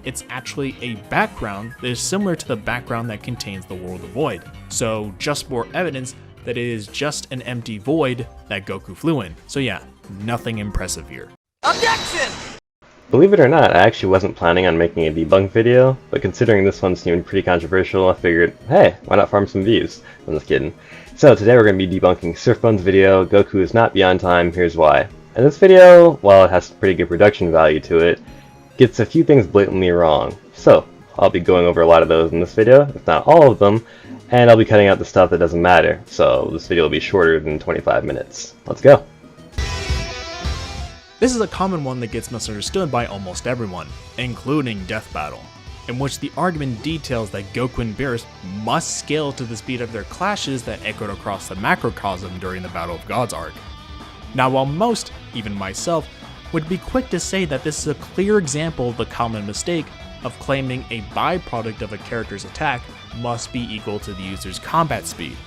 it's actually a background that is similar to the background that contains the World of Void. So just more evidence that it is just an empty void that Goku flew in. So yeah, nothing impressive here. Objection! Believe it or not, I actually wasn't planning on making a debunk video, but considering this one seemed pretty controversial, I figured, hey, why not farm some views? I'm just kidding. So today we're going to be debunking Surfbone's video, Goku is not beyond time, here's why. And this video, while it has pretty good production value to it, gets a few things blatantly wrong. So, I'll be going over a lot of those in this video, if not all of them, and I'll be cutting out the stuff that doesn't matter, so this video will be shorter than 25 minutes. Let's go! This is a common one that gets misunderstood by almost everyone, including Death Battle, in which the argument details that Goku and Beerus must scale to the speed of their clashes that echoed across the macrocosm during the Battle of Gods arc. Now while most, even myself, would be quick to say that this is a clear example of the common mistake of claiming a byproduct of a character's attack must be equal to the user's combat speed,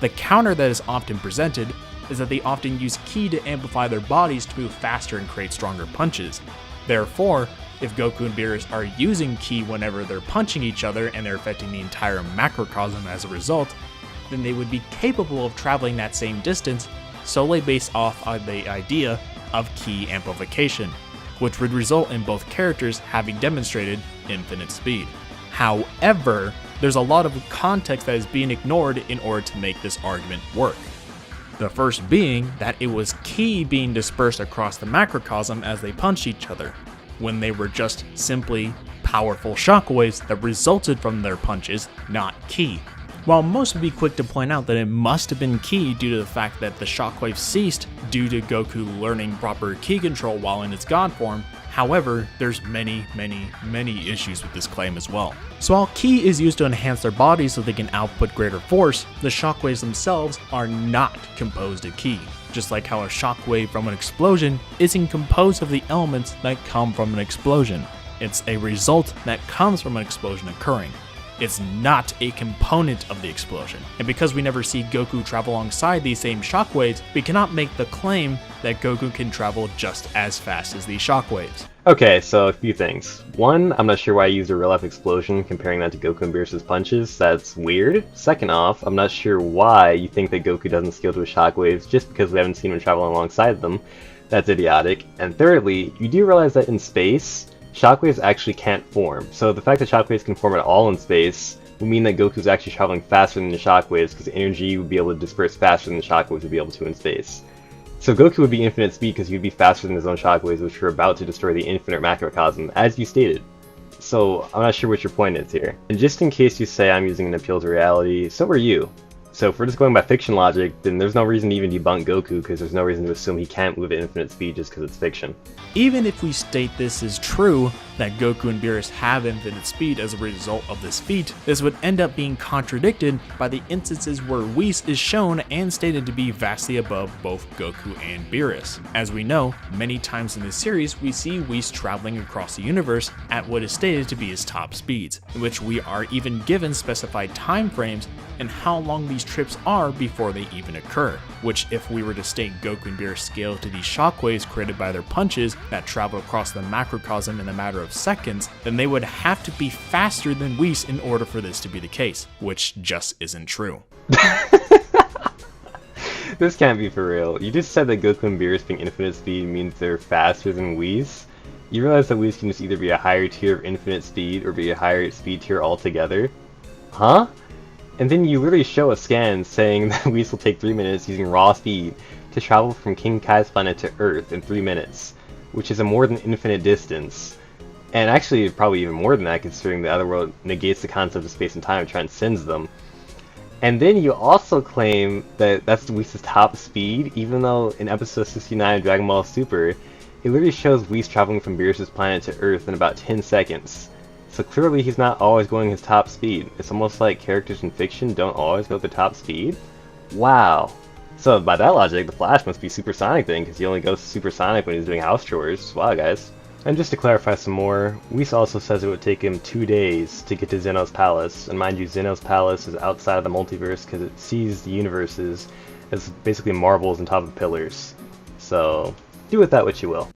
the counter that is often presented is that they often use ki to amplify their bodies to move faster and create stronger punches. Therefore, if Goku and Beerus are using ki whenever they're punching each other and they're affecting the entire macrocosm as a result, then they would be capable of traveling that same distance solely based off of the idea of ki amplification, which would result in both characters having demonstrated infinite speed. However, there's a lot of context that is being ignored in order to make this argument work. The first being that it was ki being dispersed across the macrocosm as they punched each other, when they were just simply powerful shockwaves that resulted from their punches, not ki. While most would be quick to point out that it must have been ki due to the fact that the shockwave ceased due to Goku learning proper ki control while in its God form, however, there's many issues with this claim as well. So while ki is used to enhance their bodies so they can output greater force, the shockwaves themselves are not composed of ki. Just like how a shockwave from an explosion isn't composed of the elements that come from an explosion. It's a result that comes from an explosion occurring. It's not a component of the explosion. And because we never see Goku travel alongside these same shockwaves, we cannot make the claim that Goku can travel just as fast as these shockwaves. Okay, so a few things. One, I'm not sure why I used a real-life explosion comparing that to Goku and Beerus' punches. That's weird. Second off, I'm not sure why you think that Goku doesn't scale to his shockwaves just because we haven't seen him travel alongside them. That's idiotic. And thirdly, you do realize that in space, shockwaves actually can't form. So the fact that shockwaves can form at all in space would mean that Goku's actually traveling faster than the shockwaves because energy would be able to disperse faster than the shockwaves would be able to in space. So Goku would be infinite speed because he would be faster than his own shockwaves, which were about to destroy the infinite macrocosm, as you stated. So I'm not sure what your point is here. And just in case you say I'm using an appeal to reality, so are you. So if we're just going by fiction logic, then there's no reason to even debunk Goku because there's no reason to assume he can't move at infinite speed just because it's fiction. Even if we state this is true, that Goku and Beerus have infinite speed as a result of this feat, this would end up being contradicted by the instances where Whis is shown and stated to be vastly above both Goku and Beerus. As we know, many times in this series we see Whis traveling across the universe at what is stated to be his top speeds, in which we are even given specified time frames and how long these trips are before they even occur, which if we were to state Goku and Beerus scale to these shockwaves created by their punches that travel across the macrocosm in a matter of seconds, then they would have to be faster than Whis in order for this to be the case, which just isn't true. This can't be for real. You just said that Goku and Beerus being infinite speed means they're faster than Whis. You realize that Whis can just either be a higher tier of infinite speed or be a higher speed tier altogether? Huh? And then you literally show a scan saying that Whis will take 3 minutes using raw speed to travel from King Kai's planet to Earth in 3 minutes, which is a more than infinite distance. And actually probably even more than that considering the other world negates the concept of space and time and transcends them. And then you also claim that that's Whis' top speed, even though in episode 69 of Dragon Ball Super, it literally shows Whis traveling from Beerus' planet to Earth in about 10 seconds. So clearly he's not always going his top speed. It's almost like characters in fiction don't always go at the top speed. Wow. So by that logic, the Flash must be supersonic then, because he only goes supersonic when he's doing house chores. Wow, guys. And just to clarify some more, Whis also says it would take him 2 days to get to Zeno's palace. And mind you, Zeno's palace is outside of the multiverse because it sees the universes as basically marbles on top of pillars. So do with that what you will.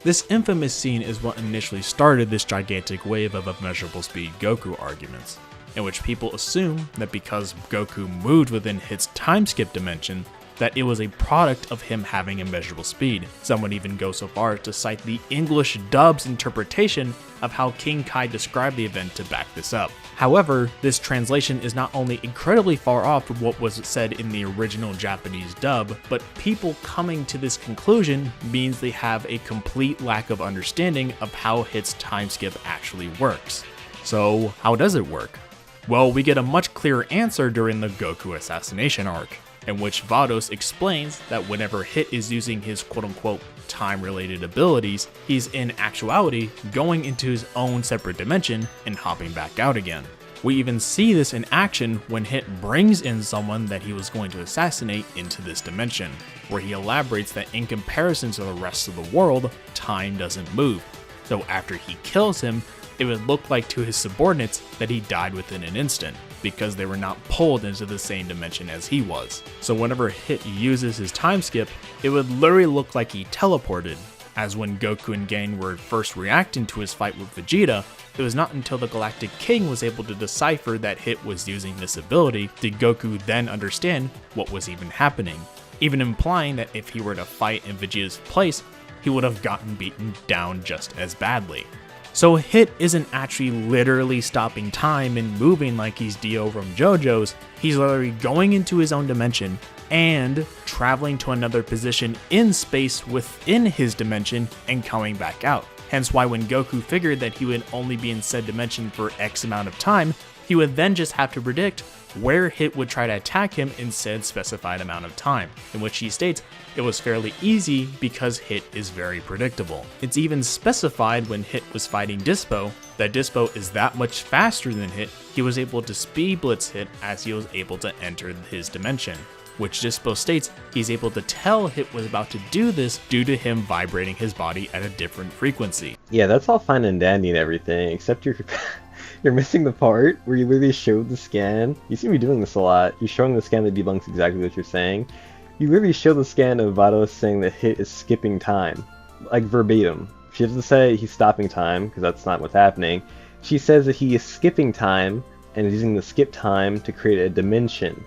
This infamous scene is what initially started this gigantic wave of immeasurable speed Goku arguments, in which people assume that because Goku moved within Hit's time skip dimension, that it was a product of him having immeasurable speed. Some would even go so far as to cite the English dub's interpretation of how King Kai described the event to back this up. However, this translation is not only incredibly far off from what was said in the original Japanese dub, but people coming to this conclusion means they have a complete lack of understanding of how Hit's time skip actually works. So how does it work? Well, we get a much clearer answer during the Goku assassination arc, in which Vados explains that whenever Hit is using his quote-unquote time-related abilities, he's in actuality going into his own separate dimension and hopping back out again. We even see this in action when Hit brings in someone that he was going to assassinate into this dimension, where he elaborates that in comparison to the rest of the world, time doesn't move. So after he kills him, it would look like to his subordinates that he died within an instant, because they were not pulled into the same dimension as he was. So whenever Hit uses his time skip, it would literally look like he teleported, as when Goku and Gang were first reacting to his fight with Vegeta, it was not until the Galactic King was able to decipher that Hit was using this ability did Goku then understand what was even happening, even implying that if he were to fight in Vegeta's place, he would have gotten beaten down just as badly. So Hit isn't actually literally stopping time and moving like he's Dio from JoJo's, he's literally going into his own dimension and traveling to another position in space within his dimension and coming back out. Hence why when Goku figured that he would only be in said dimension for X amount of time, he would then just have to predict where Hit would try to attack him in said specified amount of time, in which he states it was fairly easy because Hit is very predictable. It's even specified when Hit was fighting Dispo that Dispo is that much faster than Hit, he was able to speed blitz Hit as he was able to enter his dimension, which Dispo states he's able to tell Hit was about to do this due to him vibrating his body at a different frequency. Yeah, that's all fine and dandy and everything, except you're missing the part where you literally showed the scan. You seem to be doing this a lot. You're showing the scan that debunks exactly what you're saying. You literally show the scan of Vados saying that Hit is skipping time. Like verbatim. She doesn't say he's stopping time, because that's not what's happening. She says that he is skipping time, and is using the skip time to create a dimension.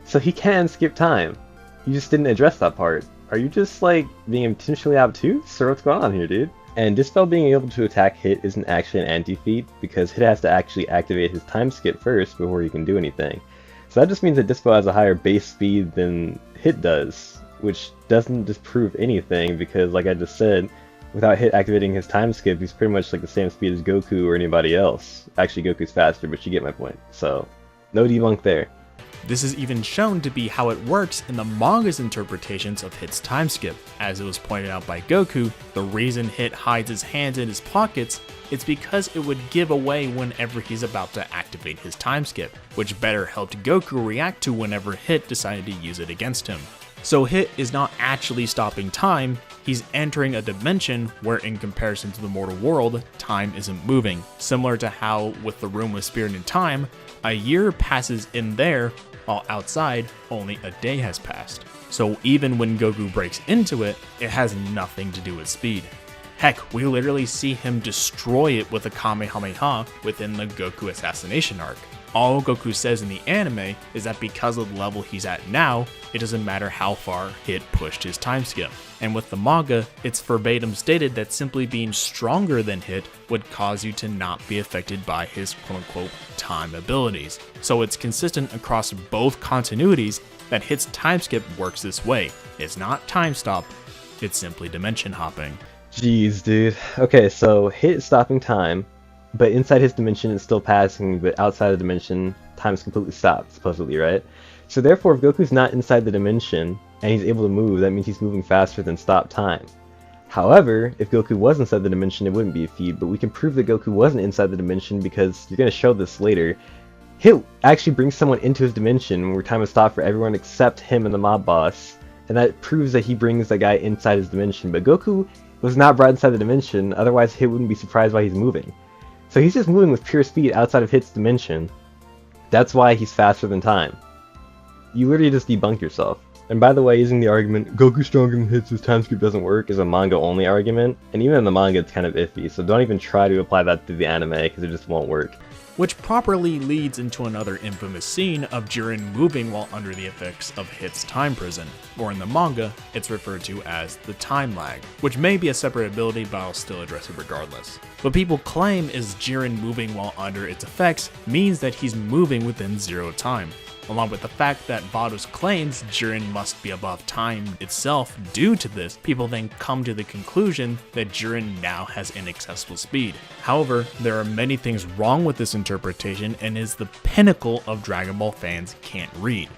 So he can skip time. You just didn't address that part. Are you just like being intentionally obtuse, or what's going on here, dude? And Dispel being able to attack Hit isn't actually an anti-feat, because Hit has to actually activate his time skip first before he can do anything. So that just means that Dispel has a higher base speed than Hit does, which doesn't disprove anything, because like I just said, without Hit activating his time skip, he's pretty much like the same speed as Goku or anybody else. Actually, Goku's faster, but you get my point. So, no debunk there. This is even shown to be how it works in the manga's interpretations of Hit's time skip. As it was pointed out by Goku, the reason Hit hides his hands in his pockets is because it would give away whenever he's about to activate his time skip, which better helped Goku react to whenever Hit decided to use it against him. So Hit is not actually stopping time, he's entering a dimension where in comparison to the mortal world, time isn't moving. Similar to how with the Room of Spirit and Time, a year passes in there, while outside, only a day has passed. So even when Goku breaks into it, it has nothing to do with speed. Heck, we literally see him destroy it with a Kamehameha within the Goku assassination arc. All Goku says in the anime is that because of the level he's at now, it doesn't matter how far Hit pushed his time skip. And with the manga, it's verbatim stated that simply being stronger than Hit would cause you to not be affected by his quote-unquote time abilities. So it's consistent across both continuities that Hit's time skip works this way. It's not time stop, it's simply dimension hopping. Jeez, dude. Okay, so Hit is stopping time, but inside his dimension it's still passing, but outside the dimension, time's completely stopped, supposedly, right? So therefore, if Goku's not inside the dimension, and he's able to move, that means he's moving faster than stop time. However, if Goku was inside the dimension, it wouldn't be a feat, but we can prove that Goku wasn't inside the dimension because you're going to show this later. Hit actually brings someone into his dimension where time has stopped for everyone except him and the mob boss, and that proves that he brings that guy inside his dimension, but Goku was not brought inside the dimension, otherwise Hit wouldn't be surprised why he's moving. So he's just moving with pure speed outside of Hit's dimension. That's why he's faster than time. You literally just debunk yourself. And by the way, using the argument, Goku stronger than hits, his time skip doesn't work, is a manga-only argument, and even in the manga it's kind of iffy, so don't even try to apply that to the anime, because it just won't work. Which properly leads into another infamous scene of Jiren moving while under the effects of Hit's time prison, or in the manga, it's referred to as the time lag, which may be a separate ability, but I'll still address it regardless. What people claim is Jiren moving while under its effects means that he's moving within zero time, along with the fact that Vados claims Jiren must be above time itself due to this. People then come to the conclusion that Jiren now has inaccessible speed. However, there are many things wrong with this interpretation and is the pinnacle of Dragon Ball fans can't read.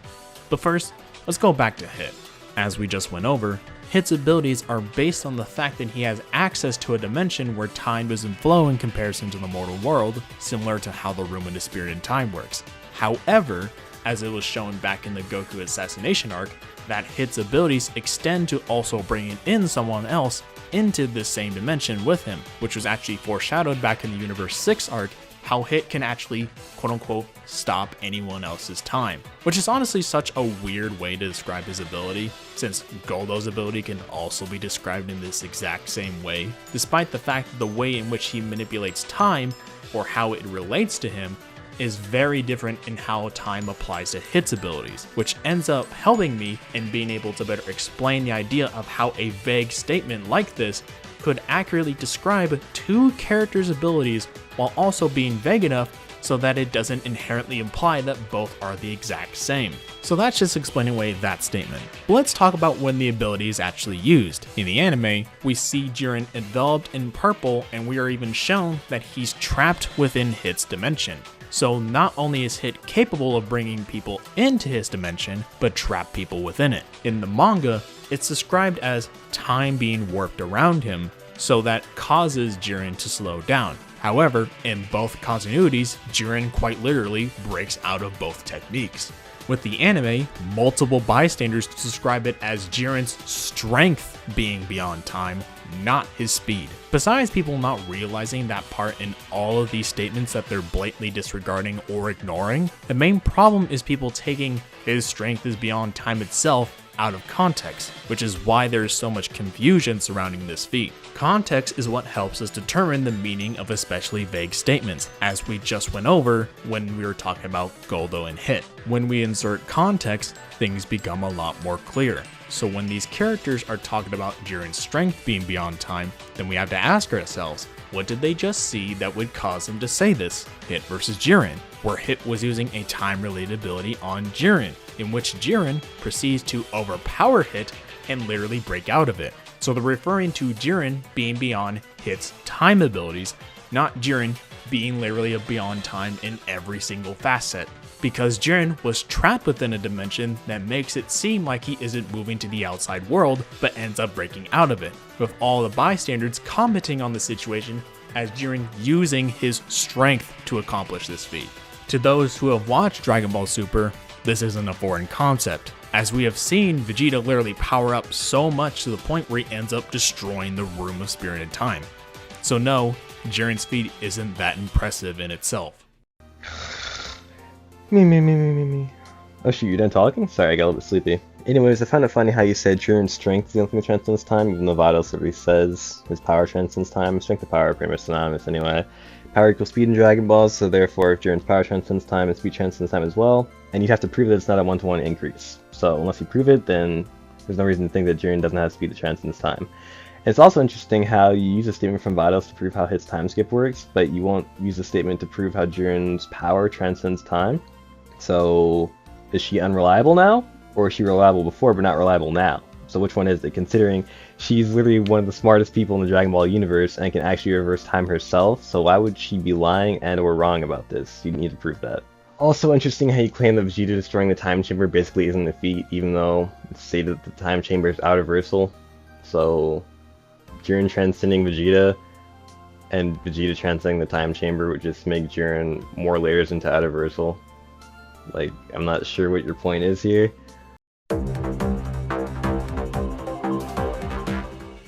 But first, let's go back to Hit. As we just went over, Hit's abilities are based on the fact that he has access to a dimension where time doesn't flow in comparison to the mortal world, similar to how the Room of the Spirit in Time works. However, as it was shown back in the Goku assassination arc, that Hit's abilities extend to also bringing in someone else into this same dimension with him, which was actually foreshadowed back in the Universe 6 arc, how Hit can actually quote-unquote stop anyone else's time, which is honestly such a weird way to describe his ability, since Goldo's ability can also be described in this exact same way, despite the fact that the way in which he manipulates time, or how it relates to him, is very different in how time applies to Hit's abilities, which ends up helping me in being able to better explain the idea of how a vague statement like this could accurately describe two characters' abilities while also being vague enough so that it doesn't inherently imply that both are the exact same. So that's just explaining away that statement. But let's talk about when the ability is actually used. In the anime, we see Jiren enveloped in purple, and we are even shown that he's trapped within Hit's dimension. So not only is Hit capable of bringing people into his dimension, but trap people within it. In the manga, it's described as time being warped around him, so that causes Jiren to slow down. However, in both continuities, Jiren quite literally breaks out of both techniques. With the anime, multiple bystanders describe it as Jiren's strength being beyond time, not his speed. Besides people not realizing that part in all of these statements that they're blatantly disregarding or ignoring, the main problem is people taking his strength is beyond time itself out of context, which is why there's so much confusion surrounding this feat. Context is what helps us determine the meaning of especially vague statements, as we just went over when we were talking about Goldo and Hit. When we insert context, things become a lot more clear. So when these characters are talking about Jiren's strength being beyond time, then we have to ask ourselves, what did they just see that would cause them to say this? Hit versus Jiren, where Hit was using a time-related ability on Jiren, in which Jiren proceeds to overpower Hit and literally break out of it. So they're referring to Jiren being beyond Hit's time abilities, not Jiren being literally beyond time in every single facet, because Jiren was trapped within a dimension that makes it seem like he isn't moving to the outside world, but ends up breaking out of it, with all the bystanders commenting on the situation as Jiren using his strength to accomplish this feat. To those who have watched Dragon Ball Super, this isn't a foreign concept, as we have seen Vegeta literally power up so much to the point where he ends up destroying the Room of Spirit and Time. So no, Jiren's feat isn't that impressive in itself. Me. Oh shoot, you done talking? Sorry, I got a little bit sleepy. Anyways, I found it funny how you said Jiren's strength is the only thing that transcends time, even though Vados literally says his power transcends time. Strength and power are pretty much synonymous anyway. Power equals speed in Dragon Balls, so therefore if Jiren's power transcends time, his speed transcends time as well. And you have to prove that it's not a one-to-one increase. So unless you prove it, then there's no reason to think that Jiren doesn't have speed that transcends time. And it's also interesting how you use a statement from Vados to prove how Hit's time skip works, but you won't use a statement to prove how Jiren's power transcends time. So is she unreliable now? Or is she reliable before but not reliable now? So which one is it, considering she's literally one of the smartest people in the Dragon Ball universe and can actually reverse time herself, so why would she be lying and or wrong about this? You need to prove that. Also interesting how you claim that Vegeta destroying the time chamber basically isn't a feat, even though it's stated that the time chamber is out of reversal. So Jiren transcending Vegeta and Vegeta transcending the time chamber would just make Jiren more layers into out of reversal. Like, I'm not sure what your point is here.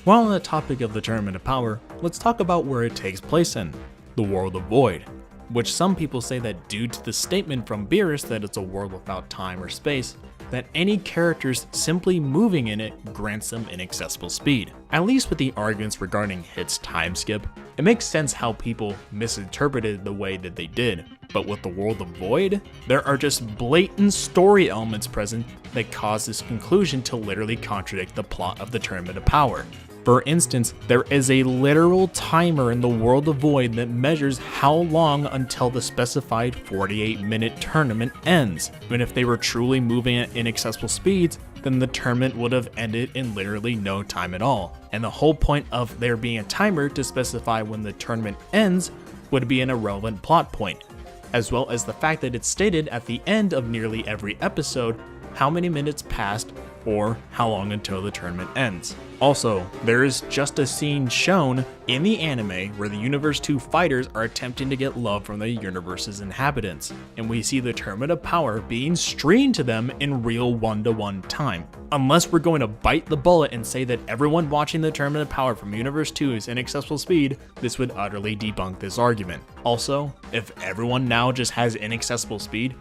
While on the topic of the Tournament of Power, let's talk about where it takes place in, the World of Void, which some people say that due to the statement from Beerus that it's a world without time or space, that any characters simply moving in it grants them inaccessible speed. At least with the arguments regarding Hit's time skip, it makes sense how people misinterpreted the way that they did. But with the World of Void, there are just blatant story elements present that cause this conclusion to literally contradict the plot of the Tournament of Power. For instance, there is a literal timer in the World of Void that measures how long until the specified 48-minute tournament ends. And if they were truly moving at inaccessible speeds, then the tournament would have ended in literally no time at all. And the whole point of there being a timer to specify when the tournament ends would be an irrelevant plot point, as well as the fact that it's stated at the end of nearly every episode how many minutes passed or how long until the tournament ends. Also, there is just a scene shown in the anime where the Universe 2 fighters are attempting to get love from the universe's inhabitants, and we see the Tournament of Power being streamed to them in real 1-to-1 time. Unless we're going to bite the bullet and say that everyone watching the Tournament of Power from Universe 2 is inaccessible speed, this would utterly debunk this argument. Also, if everyone now just has inaccessible speed,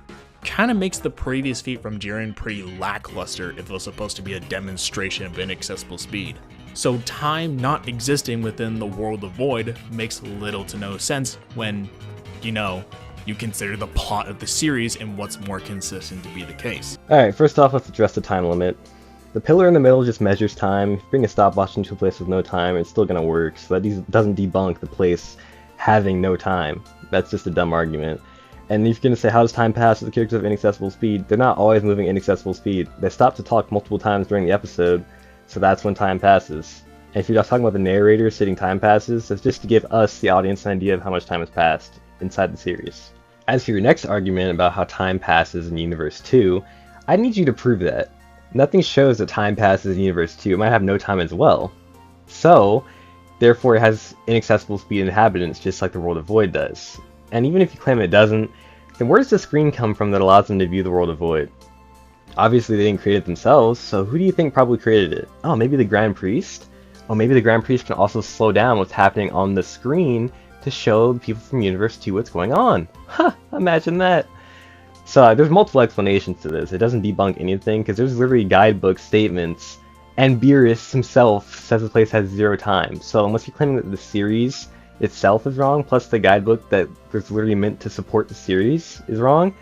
kind of makes the previous feat from Jiren pretty lackluster if it was supposed to be a demonstration of inaccessible speed. So time not existing within the World of Void makes little to no sense when, you consider the plot of the series and what's more consistent to be the case. Alright, first off, let's address the time limit. The pillar in the middle just measures time. If you bring a stopwatch into a place with no time, it's still going to work, so that doesn't debunk the place having no time. That's just a dumb argument. And if you're going to say, how does time pass with the characters of inaccessible speed? They're not always moving inaccessible speed. They stop to talk multiple times during the episode, so that's when time passes. And if you're just talking about the narrator stating time passes, that's just to give us, the audience, an idea of how much time has passed inside the series. As for your next argument about how time passes in Universe 2, I need you to prove that. Nothing shows that time passes in Universe 2. It might have no time as well. So, therefore it has inaccessible speed inhabitants just like the World of Void does. And even if you claim it doesn't, then where does the screen come from that allows them to view the World of Void? Obviously they didn't create it themselves, so who do you think probably created it? Oh, maybe the Grand Priest? Oh, maybe the Grand Priest can also slow down what's happening on the screen to show people from Universe 2 what's going on. Huh, imagine that. So there's multiple explanations to this. It doesn't debunk anything, because there's literally guidebook statements, and Beerus himself says the place has 0 time. So unless you're claiming that the series itself is wrong, plus the guidebook that was literally meant to support the series is wrong,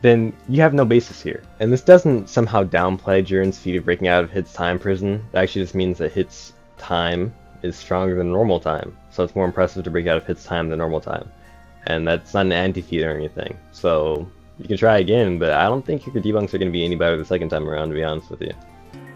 then you have no basis here. And this doesn't somehow downplay Jiren's feat of breaking out of Hit's time prison. It actually just means that Hit's time is stronger than normal time. So it's more impressive to break out of Hit's time than normal time. And that's not an anti-feat or anything. So you can try again, but I don't think your debunks are going to be any better the second time around, to be honest with you.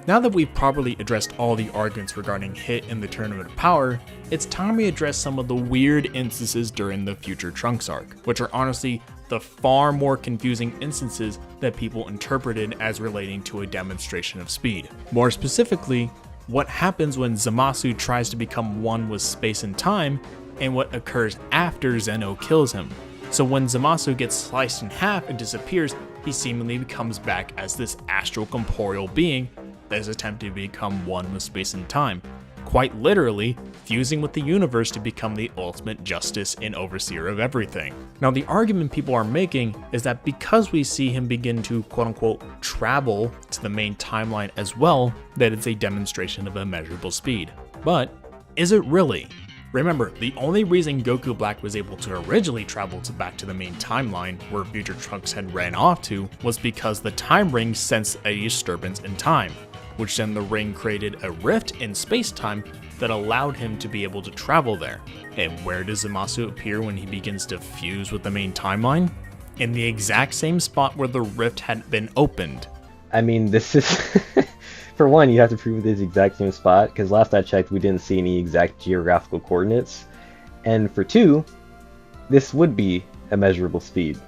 Now that we've properly addressed all the arguments regarding Hit and the Tournament of Power, it's time we address some of the weird instances during the Future Trunks arc, which are honestly the far more confusing instances that people interpreted as relating to a demonstration of speed. More specifically, what happens when Zamasu tries to become one with space and time, and what occurs after Zeno kills him. So when Zamasu gets sliced in half and disappears, he seemingly becomes back as this astral corporeal being that is attempting to become one with space and time, quite literally fusing with the universe to become the ultimate justice and overseer of everything. Now the argument people are making is that because we see him begin to quote-unquote travel to the main timeline as well, that it's a demonstration of immeasurable speed. But is it really? Remember, the only reason Goku Black was able to originally travel back to the main timeline where Future Trunks had ran off to was because the time ring sensed a disturbance in time, which then the ring created a rift in space-time that allowed him to be able to travel there. And where does Zamasu appear when he begins to fuse with the main timeline? In the exact same spot where the rift had been opened. I mean, this is... For one, you have to prove this exact same spot, because last I checked we didn't see any exact geographical coordinates. And for two, this would be a measurable speed,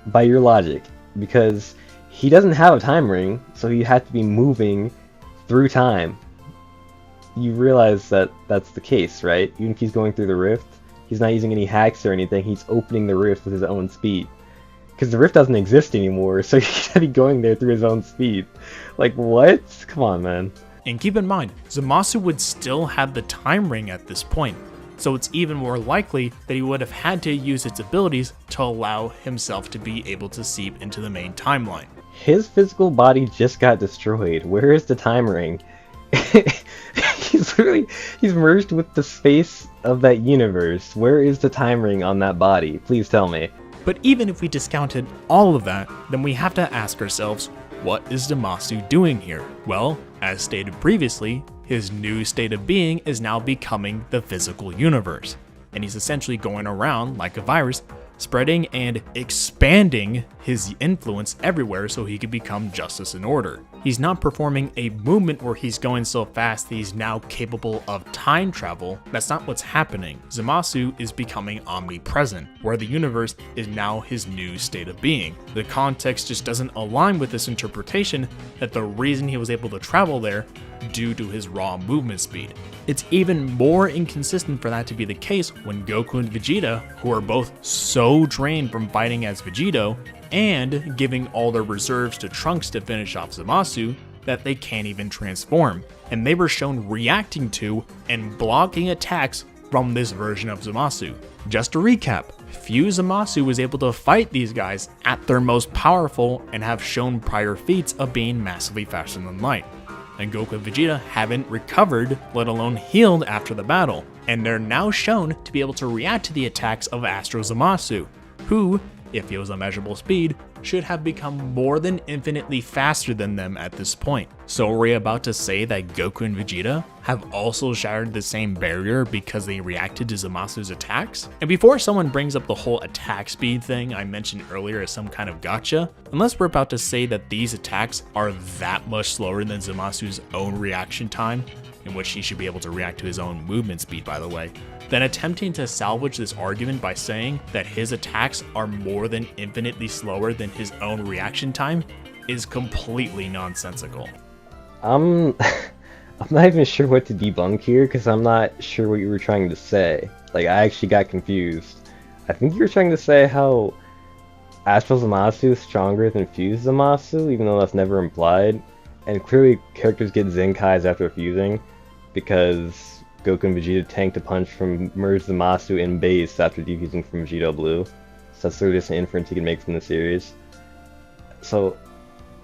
by your logic, because he doesn't have a time ring, so he had to be moving through time. You realize that that's the case, right? Even if he's going through the rift, he's not using any hacks or anything, he's opening the rift with his own speed. Because the rift doesn't exist anymore, so he's gotta be going there through his own speed. Like, what? Come on, man. And keep in mind, Zamasu would still have the time ring at this point, so it's even more likely that he would have had to use its abilities to allow himself to be able to seep into the main timeline. His physical body just got destroyed. Where is the time ring? He's merged with the space of that universe. Where is the time ring on that body? Please tell me. But even if we discounted all of that, then we have to ask ourselves, what is Zamasu doing here? Well, as stated previously, his new state of being is now becoming the physical universe, and he's essentially going around like a virus, spreading and expanding his influence everywhere so he could become justice and order. He's not performing a movement where he's going so fast that he's now capable of time travel. That's not what's happening. Zamasu is becoming omnipresent, where the universe is now his new state of being. The context just doesn't align with this interpretation that the reason he was able to travel there due to his raw movement speed. It's even more inconsistent for that to be the case when Goku and Vegeta, who are both so drained from fighting as Vegito and giving all their reserves to Trunks to finish off Zamasu, that they can't even transform. And they were shown reacting to and blocking attacks from this version of Zamasu. Just to recap, few Zamasu was able to fight these guys at their most powerful and have shown prior feats of being massively faster than light. And Goku and Vegeta haven't recovered, let alone healed after the battle, and they're now shown to be able to react to the attacks of Astro Zamasu, who, if he was a measurable speed, should have become more than infinitely faster than them at this point. So are we about to say that Goku and Vegeta have also shattered the same barrier because they reacted to Zamasu's attacks? And before someone brings up the whole attack speed thing I mentioned earlier as some kind of gotcha, unless we're about to say that these attacks are that much slower than Zamasu's own reaction time, in which he should be able to react to his own movement speed, by the way, then attempting to salvage this argument by saying that his attacks are more than infinitely slower than his own reaction time is completely nonsensical. I'm not even sure what to debunk here because I'm not sure what you were trying to say. Like, I actually got confused. I think you were trying to say how Astral Zamasu is stronger than Fused Zamasu, even though that's never implied. And clearly characters get Zenkais after fusing because Goku and Vegeta tanked a punch from merged Zamasu in base after defusing from Vegito Blue. So that's literally just an inference you can make from the series. So,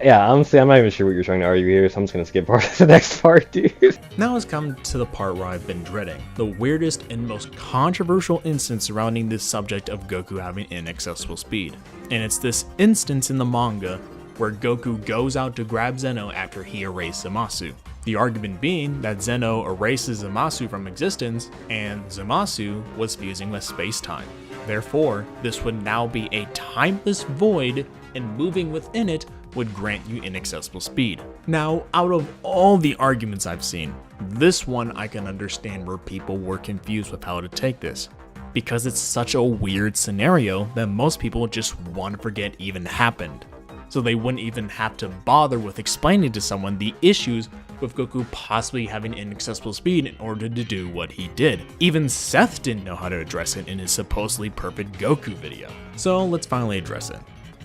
yeah, honestly, I'm not even sure what you're trying to argue here, so I'm just gonna skip part to the next part, dude. Now has come to the part where I've been dreading, the weirdest and most controversial instance surrounding this subject of Goku having inaccessible speed. And it's this instance in the manga where Goku goes out to grab Zeno after he erased Zamasu. The argument being that Zeno erases Zamasu from existence, and Zamasu was fusing with space-time. Therefore, this would now be a timeless void, and moving within it would grant you inaccessible speed. Now, out of all the arguments I've seen, this one I can understand where people were confused with how to take this, because it's such a weird scenario that most people just want to forget even happened. So they wouldn't even have to bother with explaining to someone the issues with Goku possibly having inaccessible speed in order to do what he did. Even Seth didn't know how to address it in his supposedly perfect Goku video. So let's finally address it.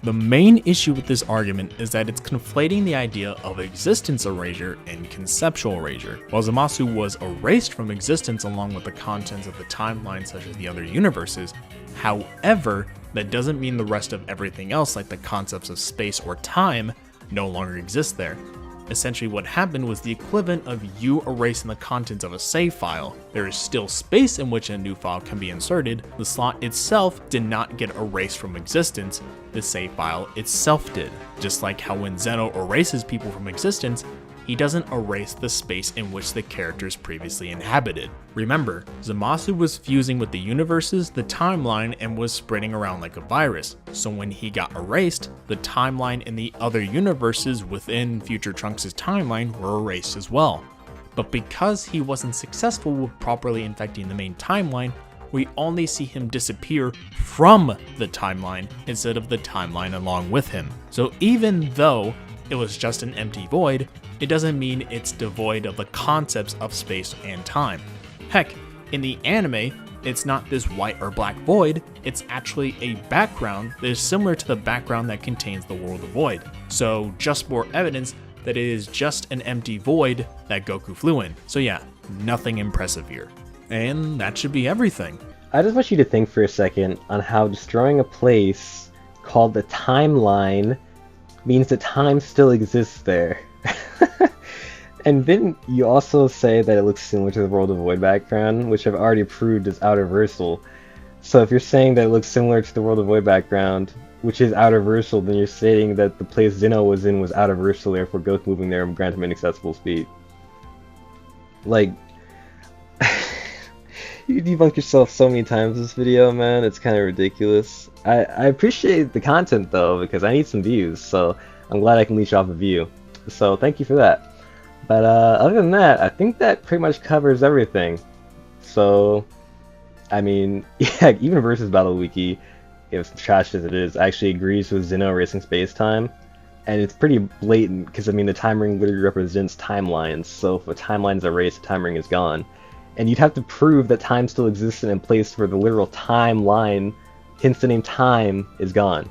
The main issue with this argument is that it's conflating the idea of existence erasure and conceptual erasure. While Zamasu was erased from existence along with the contents of the timeline such as the other universes, however, that doesn't mean the rest of everything else like the concepts of space or time no longer exist there. Essentially what happened was the equivalent of you erasing the contents of a save file. There is still space in which a new file can be inserted. The slot itself did not get erased from existence, the save file itself did. Just like how when Zeno erases people from existence, he doesn't erase the space in which the characters previously inhabited. Remember, Zamasu was fusing with the universes, the timeline, and was spreading around like a virus. So when he got erased, the timeline and the other universes within future Trunks' timeline were erased as well. But because he wasn't successful with properly infecting the main timeline, we only see him disappear from the timeline instead of the timeline along with him. So even though it was just an empty void, it doesn't mean it's devoid of the concepts of space and time. Heck, in the anime, it's not this white or black void, it's actually a background that is similar to the background that contains the world of Void. So just more evidence that it is just an empty void that Goku flew in. So yeah, nothing impressive here. And that should be everything. I just want you to think for a second on how destroying a place called the timeline means that time still exists there. And then you also say that it looks similar to the World of Void background, which I've already proved is out-of-versal. So if you're saying that it looks similar to the World of Void background, which is out-of-versal, then you're stating that the place Zeno was in was out-of-versal, therefore Goku moving there and grant him inaccessible speed. Like, you debunked yourself so many times in this video, man, it's kind of ridiculous. I appreciate the content though, because I need some views, so I'm glad I can leech off a view. So thank you for that. But other than that, I think that pretty much covers everything. So, I mean, yeah, even Versus Battle Wiki, as trashed as it is, actually agrees with Zeno erasing space-time. And it's pretty blatant, because I mean, the time ring literally represents timelines, so if a timeline's erased, the time ring is gone. And you'd have to prove that time still exists in a place where the literal timeline, hence the name time, is gone.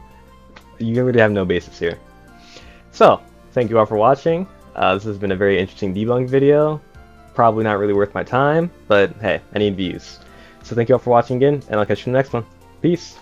You really have no basis here. So, thank you all for watching. This has been a very interesting debunk video. Probably not really worth my time, but hey, I need views. So thank you all for watching again, and I'll catch you in the next one. Peace!